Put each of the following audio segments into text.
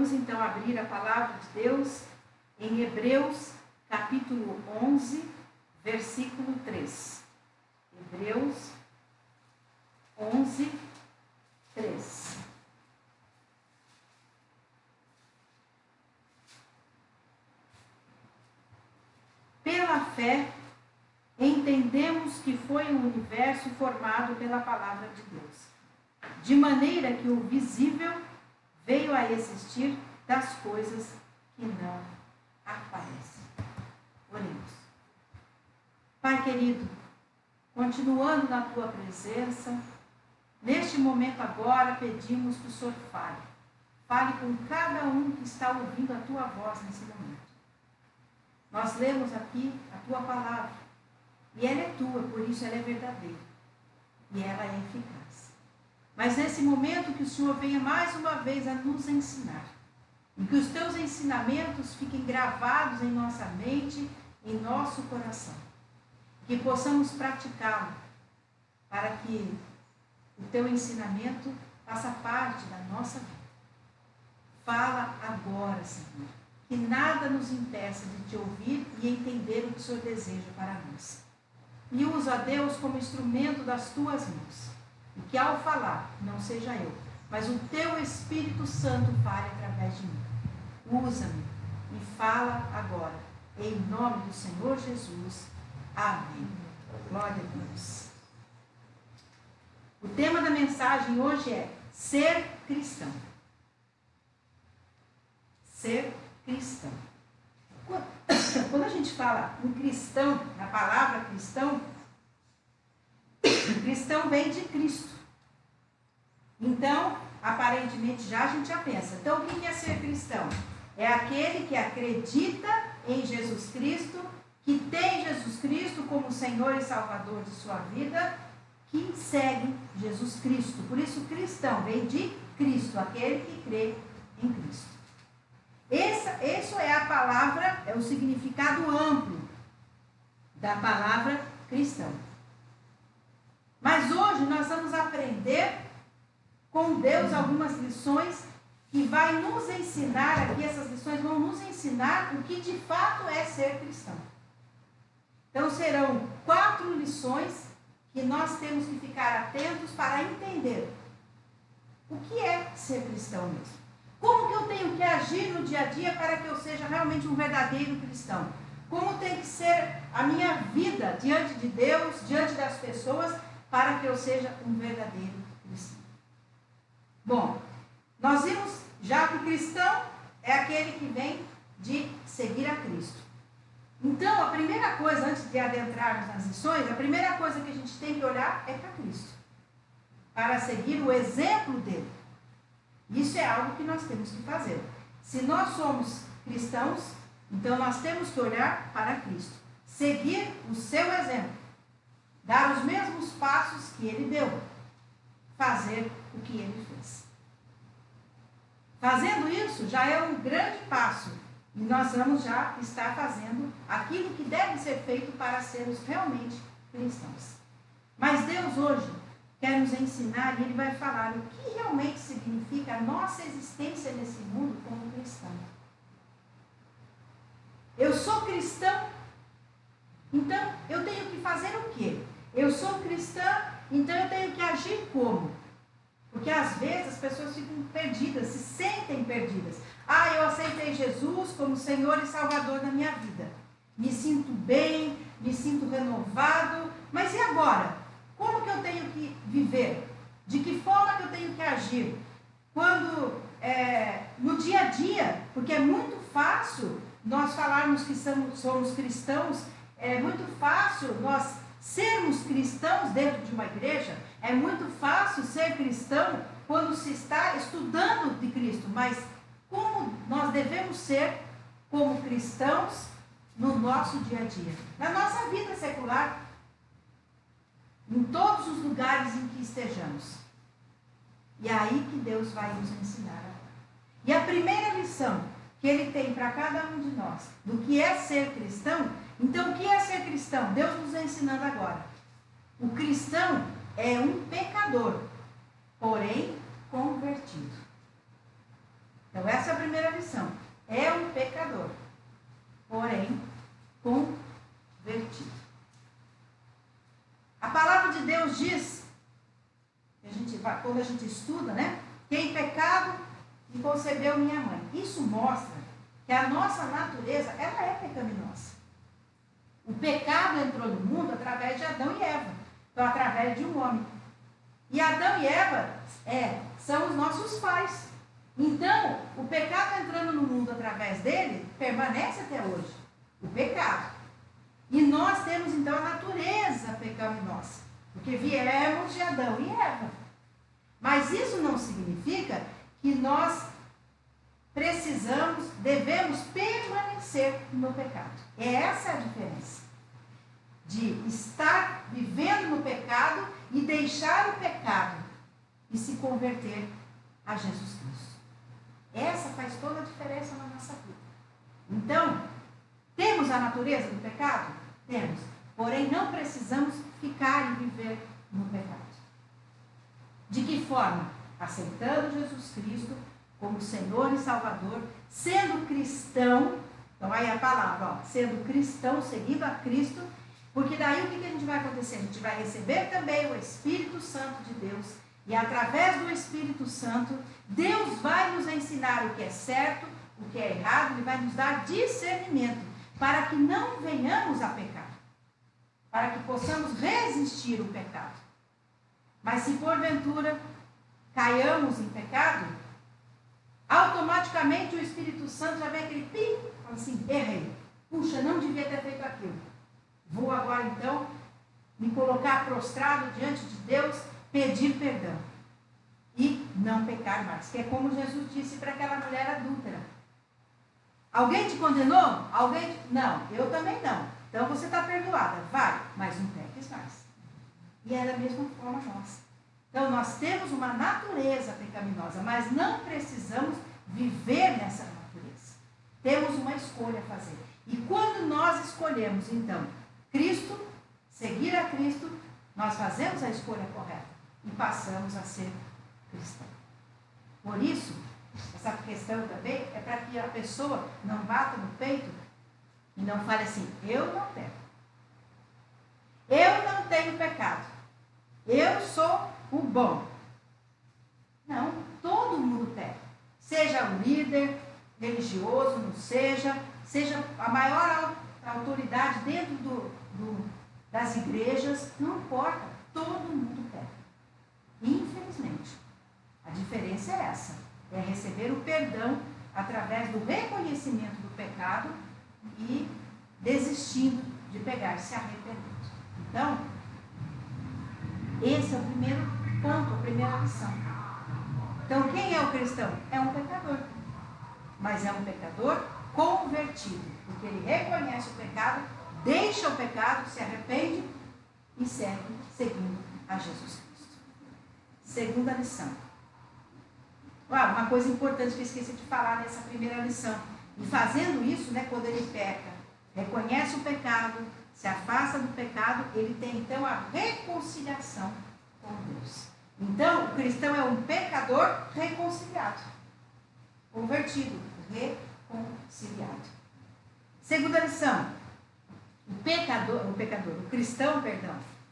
Vamos então abrir a palavra de Deus em Hebreus, capítulo 11, versículo 3. Hebreus 11, 3. Pela fé, entendemos que foi um universo formado pela palavra de Deus, de maneira que o visível veio a existir das coisas que não aparecem. Oremos. Pai querido, continuando na tua presença, neste momento agora pedimos que o Senhor fale. Fale com cada um que está ouvindo a tua voz nesse momento. Nós lemos aqui a tua palavra, e ela é tua, por isso ela é verdadeira, e ela é eficaz. Mas nesse momento que o Senhor venha mais uma vez a nos ensinar, e que os teus ensinamentos fiquem gravados em nossa mente, em nosso coração, que possamos praticá-lo, para que o teu ensinamento faça parte da nossa vida. Fala agora, Senhor, que nada nos impeça de te ouvir e entender o que o Senhor deseja para nós. E usa a Deus como instrumento das tuas mãos. E que ao falar, não seja eu, mas o teu Espírito Santo fale através de mim. Usa-me e fala agora. Em nome do Senhor Jesus. Amém. Glória a Deus. O tema da mensagem hoje é ser cristão. Ser cristão. Quando a gente fala em cristão, na palavra cristão, cristão vem de Cristo. Então, aparentemente a gente já pensa. Então, o que é ser cristão? É aquele que acredita em Jesus Cristo, que tem Jesus Cristo como Senhor e Salvador de sua vida, que segue Jesus Cristo. Por isso, cristão vem de Cristo, aquele que crê em Cristo. Isso é a palavra, é o significado amplo da palavra cristão. Mas hoje nós vamos aprender com Deus algumas lições que vai nos ensinar, aqui essas lições vão nos ensinar o que de fato é ser cristão. Então serão 4 lições que nós temos que ficar atentos para entender o que é ser cristão mesmo. Como que eu tenho que agir no dia a dia para que eu seja realmente um verdadeiro cristão? Como tem que ser a minha vida diante de Deus, diante das pessoas, para que eu seja um verdadeiro cristão? Bom, nós vimos já que cristão é aquele que vem de seguir a Cristo. Então, a primeira coisa, antes de adentrarmos nas lições, a primeira coisa que a gente tem que olhar é para Cristo, para seguir o exemplo dele. Isso é algo que nós temos que fazer. Se nós somos cristãos, então nós temos que olhar para Cristo, seguir o seu exemplo, dar os mesmos passos que ele deu, fazer o que ele fez. Fazendo isso já é um grande passo, e nós vamos já estar fazendo aquilo que deve ser feito para sermos realmente cristãos. Mas Deus hoje quer nos ensinar, e Ele vai falar o que realmente significa a nossa existência nesse mundo como cristão. Eu sou cristão, então eu tenho que fazer o quê? Eu sou cristã, então eu tenho que agir como? Porque às vezes as pessoas ficam perdidas, se sentem perdidas. Eu aceitei Jesus como Senhor e Salvador da minha vida. Me sinto bem, me sinto renovado, mas e agora? Como que eu tenho que viver? De que forma que eu tenho que agir? Quando, no dia a dia, porque é muito fácil nós falarmos que somos cristãos, é muito fácil nós sermos cristãos dentro de uma igreja, é muito fácil ser cristão quando se está estudando de Cristo, mas como nós devemos ser como cristãos no nosso dia a dia, na nossa vida secular, em todos os lugares em que estejamos. E é aí que Deus vai nos ensinar agora. E a primeira lição que Ele tem para cada um de nós, do que é ser cristão, então o que é ser cristão? Deus nos ensinando agora. O cristão é um pecador, porém convertido. Então, essa é a primeira lição. É um pecador, porém convertido. A palavra de Deus diz, quando a gente estuda, né? Que em pecado me concebeu minha mãe. Isso mostra que a nossa natureza, ela é pecaminosa. O pecado entrou no mundo através de Adão e Eva. Então, através de um homem. E Adão e Eva são os nossos pais. Então, o pecado entrando no mundo através dele, permanece até hoje. O pecado. E nós temos, então, a natureza pecaminosa. Porque viemos de Adão e Eva. Mas isso não significa que nós devemos permanecer no pecado. Essa é a diferença. De estar vivendo no pecado e deixar o pecado e se converter a Jesus Cristo. Essa faz toda a diferença na nossa vida. Então, temos a natureza do pecado? Temos. Porém, não precisamos ficar e viver no pecado. De que forma? Aceitando Jesus Cristo como Senhor e Salvador, sendo cristão. Então, aí a palavra, sendo cristão, seguindo a Cristo. Porque daí o que a gente vai acontecer? A gente vai receber também o Espírito Santo de Deus. E através do Espírito Santo, Deus vai nos ensinar o que é certo, o que é errado. Ele vai nos dar discernimento para que não venhamos a pecar. Para que possamos resistir ao pecado. Mas se porventura caiamos em pecado, automaticamente o Espírito Santo já vem aquele pim, fala assim, errei. Puxa, não devia ter feito aquilo. Vou agora, então, me colocar prostrado diante de Deus, pedir perdão. E não pecar mais. Que é como Jesus disse para aquela mulher adúltera. Alguém te condenou? Não, eu também não. Então você está perdoada. Vai, mas não peques mais. E é da mesma forma nossa. Então nós temos uma natureza pecaminosa, mas não precisamos viver nessa natureza. Temos uma escolha a fazer. E quando nós escolhemos, então, Cristo, seguir a Cristo, nós fazemos a escolha correta e passamos a ser cristão. Por isso, essa questão também é para que a pessoa não bata no peito e não fale assim, eu não peco. Eu não tenho pecado. Eu sou o bom. Não, todo mundo peca. Seja o líder religioso, não seja a maior autoridade dentro das igrejas, não importa, todo mundo peca. Infelizmente. A diferença é essa, é receber o perdão através do reconhecimento do pecado e desistindo de pecar, se arrependendo. Então, esse é o primeiro ponto, a primeira lição. Então, quem é o cristão? É um pecador. Mas é um pecador convertido, porque ele reconhece o pecado, deixa o pecado, se arrepende e segue seguindo a Jesus Cristo. Segunda lição. Uma coisa importante que eu esqueci de falar nessa primeira lição. E fazendo isso, quando ele peca, reconhece o pecado, se afasta do pecado, ele tem então a reconciliação com Deus. Então, o cristão é um pecador reconciliado. Convertido, reconciliado. Segunda lição.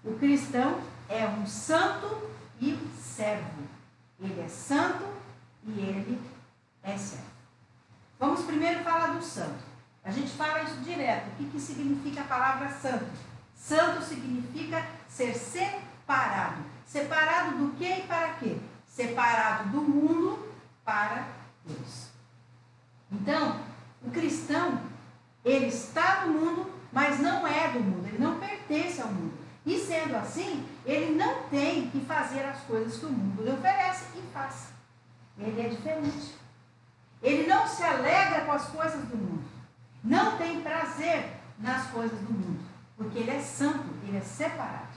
O cristão é um santo e servo. Ele é santo e ele é servo. Vamos primeiro falar do santo. A gente fala isso direto. O que significa a palavra santo? Santo significa ser separado. Separado do que e para quê? Separado do mundo para Deus. Então, o cristão, ele está no mundo, mas não é do mundo. Ele não pertence ao mundo. E sendo assim, ele não tem que fazer as coisas que o mundo lhe oferece e faz. Ele é diferente. Ele não se alegra com as coisas do mundo. Não tem prazer nas coisas do mundo. Porque ele é santo, ele é separado.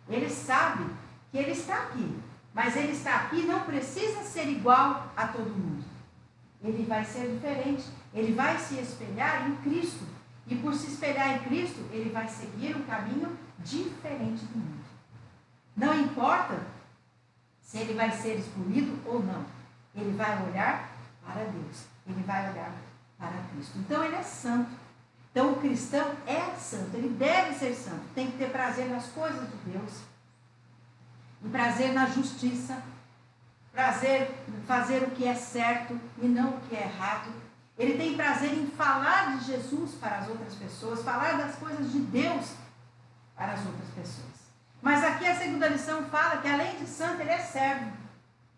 Ele sabe que ele está aqui. Mas ele está aqui, não precisa ser igual a todo mundo. Ele vai ser diferente. Ele vai se espelhar em Cristo. E por se espelhar em Cristo, ele vai seguir um caminho diferente do mundo. Não importa se ele vai ser excluído ou não. Ele vai olhar para Deus. Ele vai olhar para Cristo. Então ele é santo. Então o cristão é santo, ele deve ser santo. Tem que ter prazer nas coisas de Deus, prazer na justiça, prazer em fazer o que é certo e não o que é errado. Ele tem prazer em falar de Jesus para as outras pessoas, falar das coisas de Deus para as outras pessoas. Mas aqui a segunda lição fala que além de santo, ele é servo.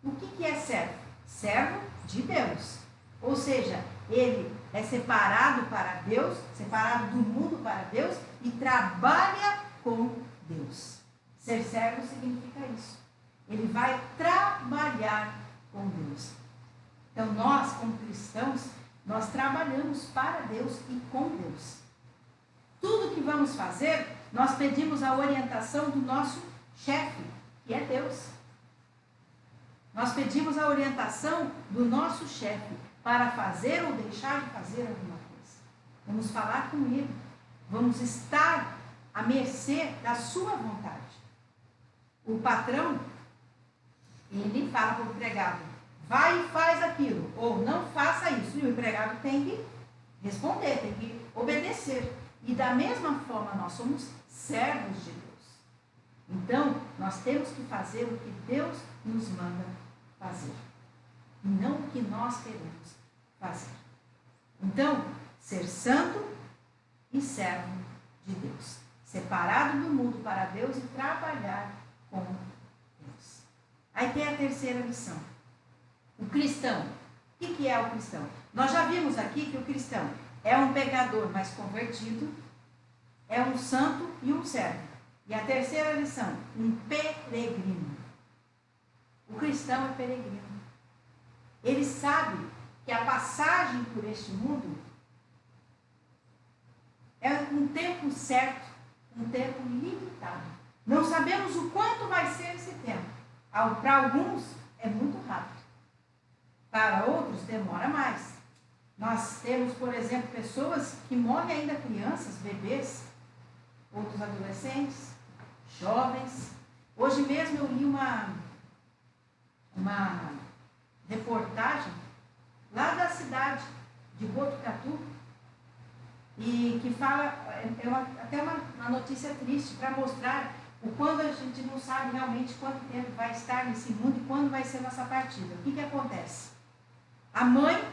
O que é servo? Servo de Deus. Ou seja, ele é separado para Deus, separado do mundo para Deus e trabalha com Deus. Ser servo significa isso. Ele vai trabalhar com Deus. Então nós, como cristãos, nós trabalhamos para Deus e com Deus. Tudo que vamos fazer, nós pedimos a orientação do nosso chefe, que é Deus. Nós pedimos a orientação do nosso chefe para fazer ou deixar de fazer alguma coisa. Vamos falar com ele. Vamos estar à mercê da sua vontade. O patrão, ele fala para o empregado, vai e faz aquilo, ou não faça isso. E o empregado tem que responder, tem que obedecer. E da mesma forma, nós somos servos de Deus. Então, nós temos que fazer o que Deus nos manda fazer. E não o que nós queremos fazer. Então, ser santo e servo de Deus. Separado do mundo para Deus e trabalhar com Deus. Aí tem a terceira lição. O cristão. O que é o cristão? Nós já vimos aqui que o cristão é um pecador, mas convertido, é um santo e um servo. E a terceira lição, um peregrino. O cristão é peregrino. Ele sabe que a passagem por este mundo é um tempo certo, um tempo limitado. Não sabemos o quanto vai ser esse tempo. Para alguns é muito rápido. Para outros demora mais. Nós temos, por exemplo, pessoas que morrem ainda crianças, bebês, outros adolescentes, jovens. Hoje mesmo eu li uma reportagem lá da cidade de Botucatu e que fala, até uma notícia triste para mostrar o quando a gente não sabe realmente quanto tempo vai estar nesse mundo e quando vai ser nossa partida. O que acontece? A mãe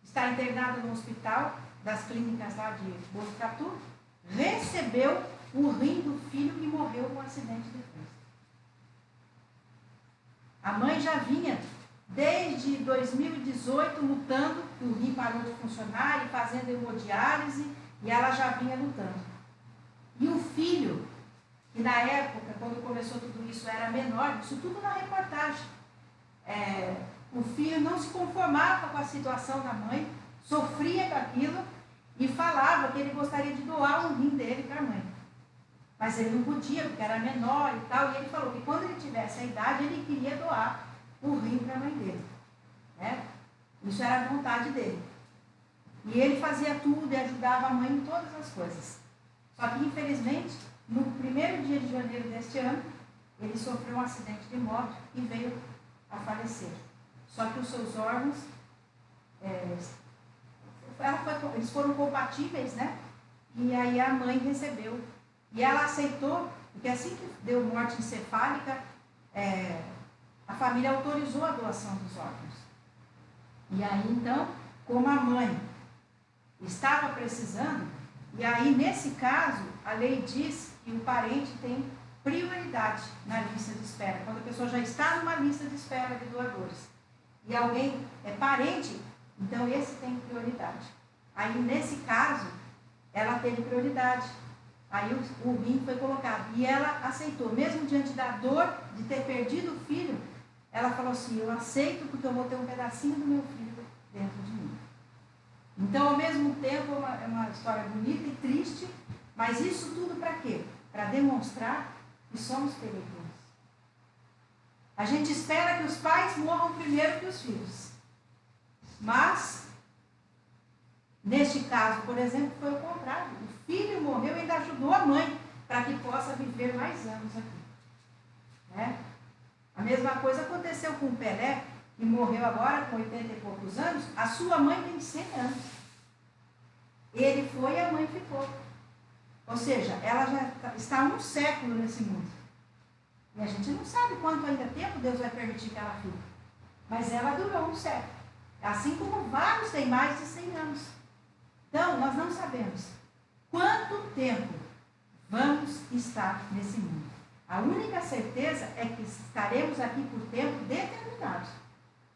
está internada no hospital das clínicas lá de Botucatu, recebeu o rim do filho que morreu num acidente de trânsito. A mãe já vinha desde 2018 lutando, o rim parou de funcionar e fazendo hemodiálise, e ela já vinha lutando. E o filho, que na época, quando começou tudo isso, era menor, isso tudo na reportagem. O filho não se conformava com a situação da mãe, sofria com aquilo e falava que ele gostaria de doar um rim dele para a mãe. Mas ele não podia, porque era menor e tal, e ele falou que quando ele tivesse a idade, ele queria doar o rim para a mãe dele. Né? Isso era a vontade dele. E ele fazia tudo e ajudava a mãe em todas as coisas. Só que, infelizmente, no primeiro dia de janeiro deste ano, ele sofreu um acidente de moto e veio a falecer. Só que os seus órgãos, eles foram compatíveis, né? E aí a mãe recebeu. E ela aceitou, porque assim que deu morte encefálica, a família autorizou a doação dos órgãos. E aí, então, como a mãe estava precisando, e aí, nesse caso, a lei diz que o parente tem prioridade na lista de espera. Quando a pessoa já está numa lista de espera de doadores e alguém é parente, então esse tem prioridade. Aí, nesse caso, ela teve prioridade. Aí o rim foi colocado. E ela aceitou, mesmo diante da dor de ter perdido o filho, ela falou assim, eu aceito porque eu vou ter um pedacinho do meu filho dentro de mim. Então, ao mesmo tempo, é uma história bonita e triste, mas isso tudo para quê? Para demonstrar que somos peregrinos. A gente espera que os pais morram primeiro que os filhos. Mas, neste caso, por exemplo, foi o contrário. O filho morreu e ainda ajudou a mãe para que possa viver mais anos aqui. Né? A mesma coisa aconteceu com o Pelé, e morreu agora com 80 e poucos anos, a sua mãe tem 100 anos. Ele foi e a mãe ficou. Ou seja, ela já está há um século nesse mundo. E a gente não sabe quanto ainda tempo Deus vai permitir que ela fique. Mas ela durou um século. Assim como vários têm mais de 100 anos. Então, nós não sabemos quanto tempo vamos estar nesse mundo. A única certeza é que estaremos aqui por tempo determinado.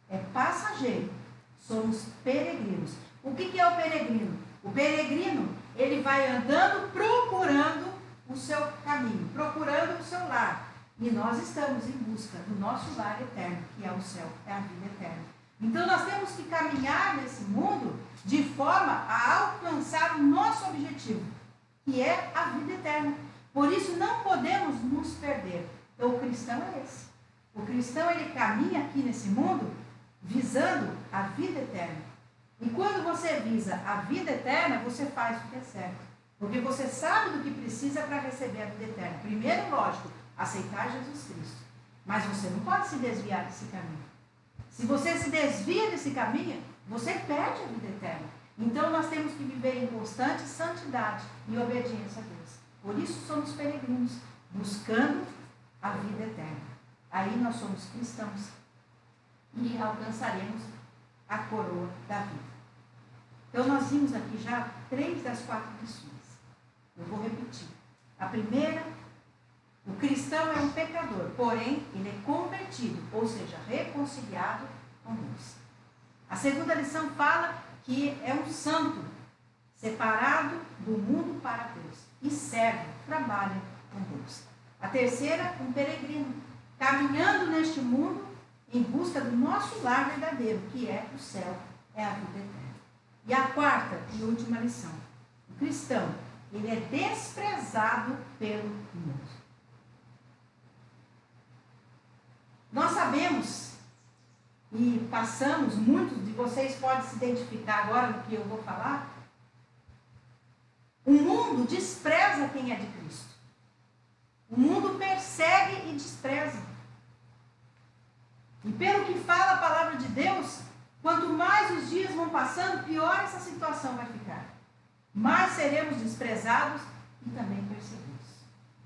É passageiro. Somos peregrinos. O que é o peregrino? O peregrino, ele vai andando procurando o seu caminho, procurando o seu lar. E nós estamos em busca do nosso lar eterno, que é o céu, é a vida eterna. Então nós temos que caminhar nesse mundo de forma a alcançar o nosso objetivo, que é a vida eterna. Por isso não podemos nos perder. Então o cristão é esse. O cristão, ele caminha aqui nesse mundo visando a vida eterna. E quando você visa a vida eterna, você faz o que é certo. Porque você sabe do que precisa para receber a vida eterna. Primeiro, lógico, aceitar Jesus Cristo. Mas você não pode se desviar desse caminho. Se você se desvia desse caminho, você perde a vida eterna. Então nós temos que viver em constante santidade e obediência a Deus. Por isso somos peregrinos, buscando a vida eterna. Aí nós somos cristãos e alcançaremos a coroa da vida. Então nós vimos aqui já 3 das 4 lições. Eu vou repetir. A primeira, o cristão é um pecador, porém ele é convertido, ou seja, reconciliado com Deus. A segunda lição fala que é um santo, separado do mundo para Deus, e serve, trabalha com Deus. A terceira, um peregrino, caminhando neste mundo em busca do nosso lar verdadeiro, que é o céu, é a vida eterna. E a quarta e última lição, o cristão, ele é desprezado pelo mundo. Nós sabemos e passamos, muitos de vocês podem se identificar agora no que eu vou falar. O mundo despreza quem é de Cristo. O mundo persegue e despreza. E pelo que fala a palavra de Deus, quanto mais os dias vão passando, pior essa situação vai ficar. Mais seremos desprezados e também perseguidos.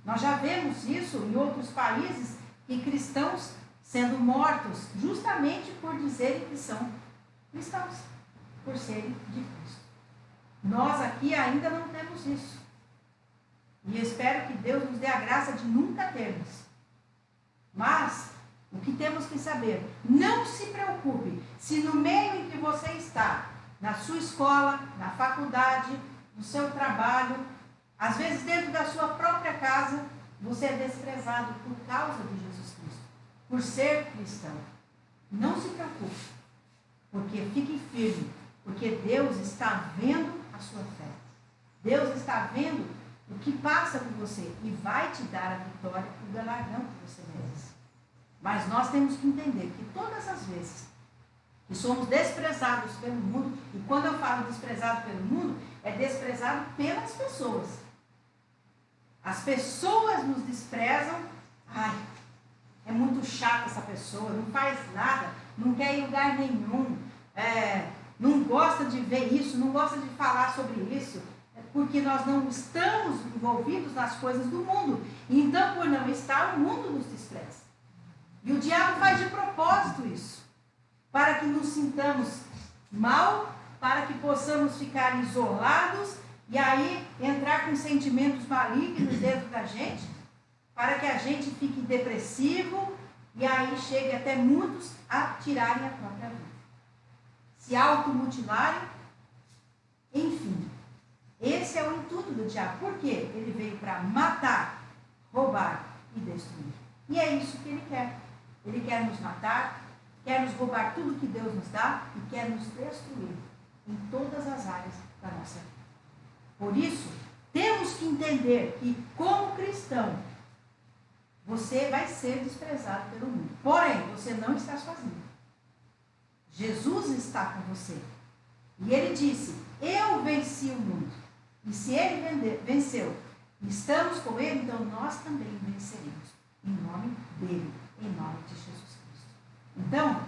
Nós já vemos isso em outros países, que cristãos sendo mortos justamente por dizerem que são cristãos, por serem de Cristo. Nós aqui ainda não temos isso. E eu espero que Deus nos dê a graça de nunca termos. Mas o que temos que saber, não se preocupe se no meio em que você está, na sua escola, na faculdade, no seu trabalho, às vezes dentro da sua própria casa, você é desprezado por causa de Jesus Cristo, por ser cristão. Não se preocupe, porque fique firme, porque Deus está vendo a sua fé. Deus está vendo o que passa por você e vai te dar a vitória, o galardão que você merece. Mas nós temos que entender que todas as vezes que somos desprezados pelo mundo, e quando eu falo desprezado pelo mundo, é desprezado pelas pessoas. As pessoas nos desprezam. Ai, é muito chata essa pessoa, não faz nada, não quer ir em lugar nenhum, não gosta de ver isso, não gosta de falar sobre isso, porque nós não estamos envolvidos nas coisas do mundo. E então, por não estar, o mundo nos despreza. E o diabo faz de propósito isso, para que nos sintamos mal, para que possamos ficar isolados e aí entrar com sentimentos malignos dentro da gente, para que a gente fique depressivo e aí chegue até muitos a tirarem a própria vida, se automutilarem, enfim. Esse é o intuito do diabo. Por quê? Ele veio para matar, roubar e destruir. E é isso que ele quer. Ele quer nos matar, quer nos roubar tudo que Deus nos dá e quer nos destruir em todas as áreas da nossa vida. Por isso, temos que entender que, como cristão, você vai ser desprezado pelo mundo. Porém, você não está sozinho. Jesus está com você. E ele disse, eu venci o mundo. E se ele venceu, estamos com ele, então nós também venceremos. Em nome dele, em nome de Jesus Cristo. Então,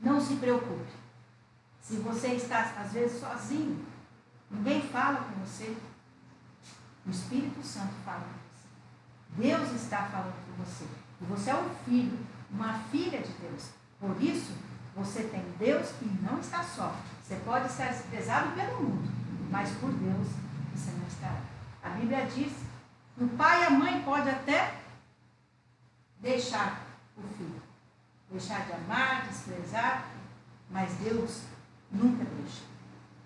Não se preocupe. Se você está, às vezes, sozinho, ninguém fala com você, o Espírito Santo fala com você. Deus está falando com você. E você é um filho, uma filha de Deus. Por isso, você tem Deus que não está só. Você pode estar desprezado pelo mundo, mas por Deus você não estará. A Bíblia diz que o pai e a mãe podem até deixar o filho, deixar de amar, desprezar, mas Deus nunca deixa.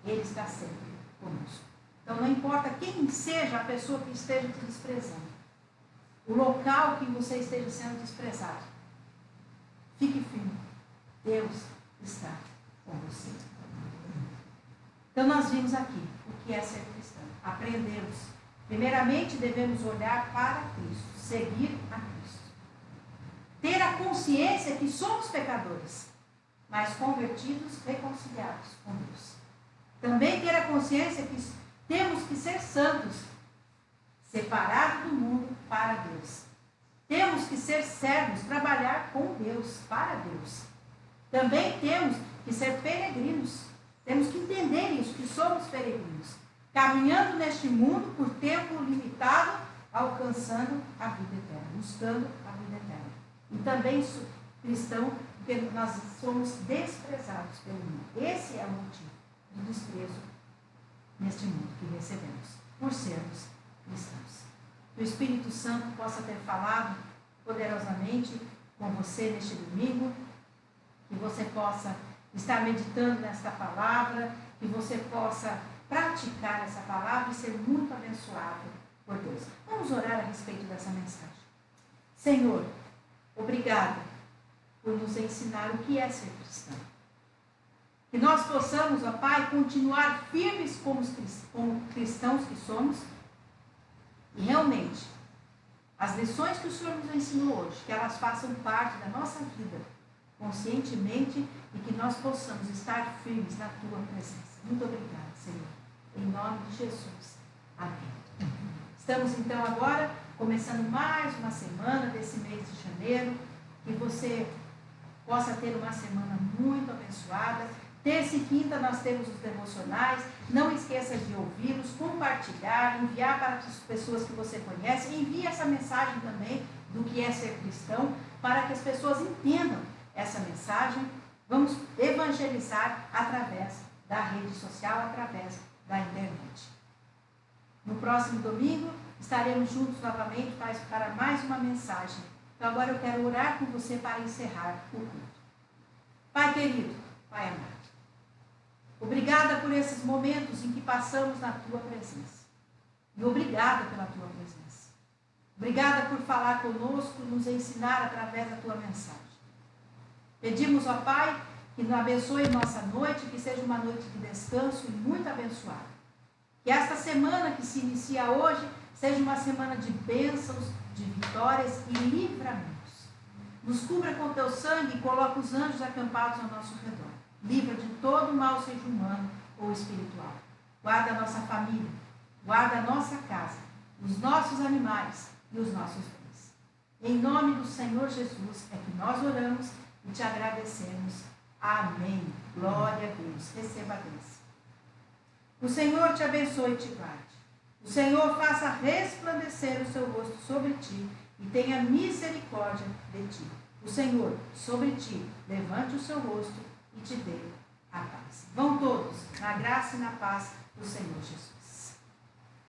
Ele está sempre conosco. Então não importa quem seja a pessoa que esteja te desprezando, o local que você esteja sendo desprezado, fique firme. Deus está com você. Então nós vimos aqui o que é ser cristão. Aprendemos. Primeiramente devemos olhar para Cristo, seguir a Cristo. Ter a consciência que somos pecadores, mas convertidos, reconciliados com Deus. Também ter a consciência que temos que ser santos, separados do mundo para Deus. Temos que ser servos, trabalhar com Deus, para Deus. Também temos que ser peregrinos. Temos que entender isso, que somos peregrinos. Caminhando neste mundo por tempo limitado, alcançando a vida eterna, buscando a vida eterna. E também cristão, porque nós somos desprezados pelo mundo. Esse é o motivo do desprezo neste mundo que recebemos, por sermos cristãos. Que o Espírito Santo possa ter falado poderosamente com você neste domingo, que você possa estar meditando nesta palavra, que você possa praticar essa palavra e ser muito abençoado por Deus. Vamos orar a respeito dessa mensagem. Senhor, obrigado por nos ensinar o que é ser cristão. Que nós possamos, ó Pai, continuar firmes como cristãos que somos e realmente as lições que o Senhor nos ensinou hoje, que elas façam parte da nossa vida conscientemente e que nós possamos estar firmes na Tua presença. Muito obrigada, Senhor. Em nome de Jesus. Amém. Estamos então agora começando mais uma semana desse mês de janeiro. Que você possa ter uma semana muito abençoada. Terça e quinta nós temos os devocionais. Não esqueça de ouvi-los, compartilhar, enviar para as pessoas que você conhece. Envie essa mensagem também do que é ser cristão, para que as pessoas entendam essa mensagem. Vamos evangelizar através da rede social, através da internet. No próximo domingo estaremos juntos novamente para mais uma mensagem. Então agora eu quero orar com você para encerrar o culto. Pai querido, Pai amado, obrigada por esses momentos em que passamos na Tua presença. E obrigada pela Tua presença. Obrigada por falar conosco, nos ensinar através da Tua mensagem. Pedimos, ó Pai, que nos abençoe nossa noite, que seja uma noite de descanso e muito abençoada. Que esta semana que se inicia hoje seja uma semana de bênçãos, de vitórias e livramentos. Nos cubra com Teu sangue e coloca os anjos acampados ao nosso redor. Livra de todo mal, seja humano ou espiritual. Guarda a nossa família, guarda a nossa casa, os nossos animais e os nossos bens. Em nome do Senhor Jesus é que nós oramos e te agradecemos. Amém. Glória a Deus. Receba a bênção. O Senhor te abençoe e te guarde. O Senhor faça resplandecer o seu rosto sobre ti e tenha misericórdia de ti. O Senhor, sobre ti, levante o seu rosto e te dê a paz. Vão todos na graça e na paz do Senhor Jesus.